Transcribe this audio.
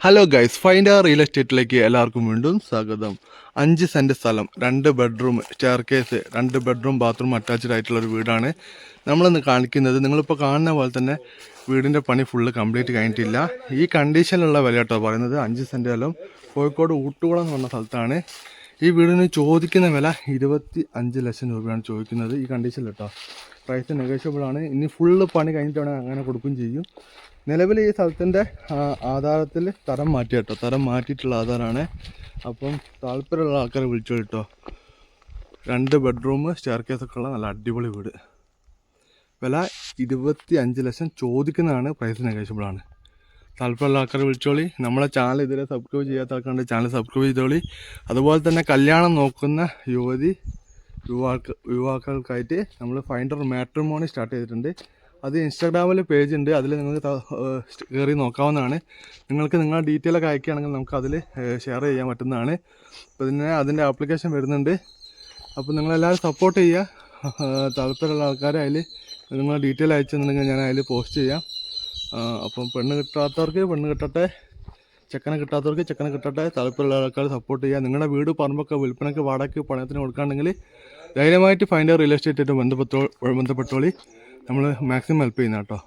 Hello guys, find ആ real എസ്റ്റേറ്റിലേക്ക് എല്ലാവർക്കും വീണ്ടും സ്വാഗതം. 5 സെൻറ്റ് സ്ഥലം, 2 bedroom, stair case, 2 bedroom bathroom attached ആയിട്ടുള്ളൊരു വീടാണ് നമ്മളിന്ന് കാണിക്കുന്നത്. നിങ്ങളിപ്പോൾ കാണുന്ന പോലെ തന്നെ വീടിൻ്റെ പണി ഫുള്ള് കംപ്ലീറ്റ് കഴിഞ്ഞിട്ടില്ല. ഈ കണ്ടീഷനിലുള്ള വില കേട്ടോ പറയുന്നത്. 5 സെൻറ്റ് സ്ഥലം കോഴിക്കോട് ഊട്ടുകുളം എന്ന് പറഞ്ഞ സ്ഥലത്താണ്. ഈ വീടിന് ചോദിക്കുന്ന വില 25 ലക്ഷം രൂപയാണ് ചോദിക്കുന്നത്. ഈ കണ്ടീഷനിൽ കേട്ടോ, പ്രൈസ് നെഗോഷ്യബിൾ ആണ്. ഇനി ഫുള്ള് പണി കഴിഞ്ഞിട്ടാണെങ്കിൽ അങ്ങനെ കൊടുക്കുകയും ചെയ്യും. നിലവിൽ ഈ സ്ഥലത്തിൻ്റെ ആധാരത്തിൽ തരം മാറ്റി കേട്ടോ, തരം മാറ്റിയിട്ടുള്ള ആധാരമാണ്. അപ്പം താല്പര്യമുള്ള ആൾക്കാരെ വിളിച്ചു കേട്ടോ. 2 ബെഡ്റൂം, സ്റ്റെയർ കേസൊക്കെ ഉള്ള നല്ല അടിപൊളി വീട്. വില 25 ലക്ഷം ചോദിക്കുന്നതാണ്, പ്രൈസ് നെഗോഷ്യബിളാണ്. താല്പര്യമുള്ള ആൾക്കാരെ വിളിച്ചോളി. നമ്മളെ ചാനൽ ഇതുവരെ സബ്സ്ക്രൈബ് ചെയ്യാത്ത ആൾക്കാരുടെ ചാനൽ സബ്സ്ക്രൈബ് ചെയ്തോളി. അതുപോലെ തന്നെ കല്യാണം നോക്കുന്ന യുവാക്കൾക്കായിട്ട് നമ്മൾ ഫൈൻഡർ മാട്രിമോണി സ്റ്റാർട്ട് ചെയ്തിട്ടുണ്ട്. അത് ഇൻസ്റ്റാഗ്രാമിൽ പേജ് ഉണ്ട്, അതിൽ നിങ്ങൾക്ക് കയറി നോക്കാവുന്നതാണ്. നിങ്ങൾക്ക് നിങ്ങളുടെ ഡീറ്റെയിലൊക്കെ അയക്കുകയാണെങ്കിൽ നമുക്ക് അതിൽ ഷെയർ ചെയ്യാൻ പറ്റുന്നതാണ്. അപ്പോൾ അതിൻ്റെ ആപ്ലിക്കേഷൻ വരുന്നുണ്ട്. അപ്പോൾ നിങ്ങളെല്ലാവരും സപ്പോർട്ട് ചെയ്യുക. താല്പര്യമുള്ള ആൾക്കാരെ അതിൽ നിങ്ങളുടെ ഡീറ്റെയിൽ അയച്ചെന്നുണ്ടെങ്കിൽ ഞാൻ അതിൽ പോസ്റ്റ് ചെയ്യാം. അപ്പം പെണ്ണ് കിട്ടാത്തവർക്ക് പെണ്ണ് കിട്ടട്ടെ, ചെക്കനെ കിട്ടാത്തവർക്ക് ചെക്കനെ കിട്ടട്ടെ. താല്പര്യമുള്ള ആൾക്കാർ സപ്പോർട്ട് ചെയ്യുക. നിങ്ങളുടെ വീട് പറമ്പൊക്കെ വിൽപ്പനയ്ക്ക് വാടകയ്ക്ക് പണയത്തിന് കൊടുക്കുകയാണെങ്കിൽ ധൈര്യമായിട്ട് ഫൈൻഡർ റിയൽ എസ്റ്റേറ്റായിട്ട് ബന്ധപ്പെട്ടോളി. നമ്മൾ മാക്സിമം ഹെൽപ്പ് ചെയ്യുന്ന കേട്ടോ.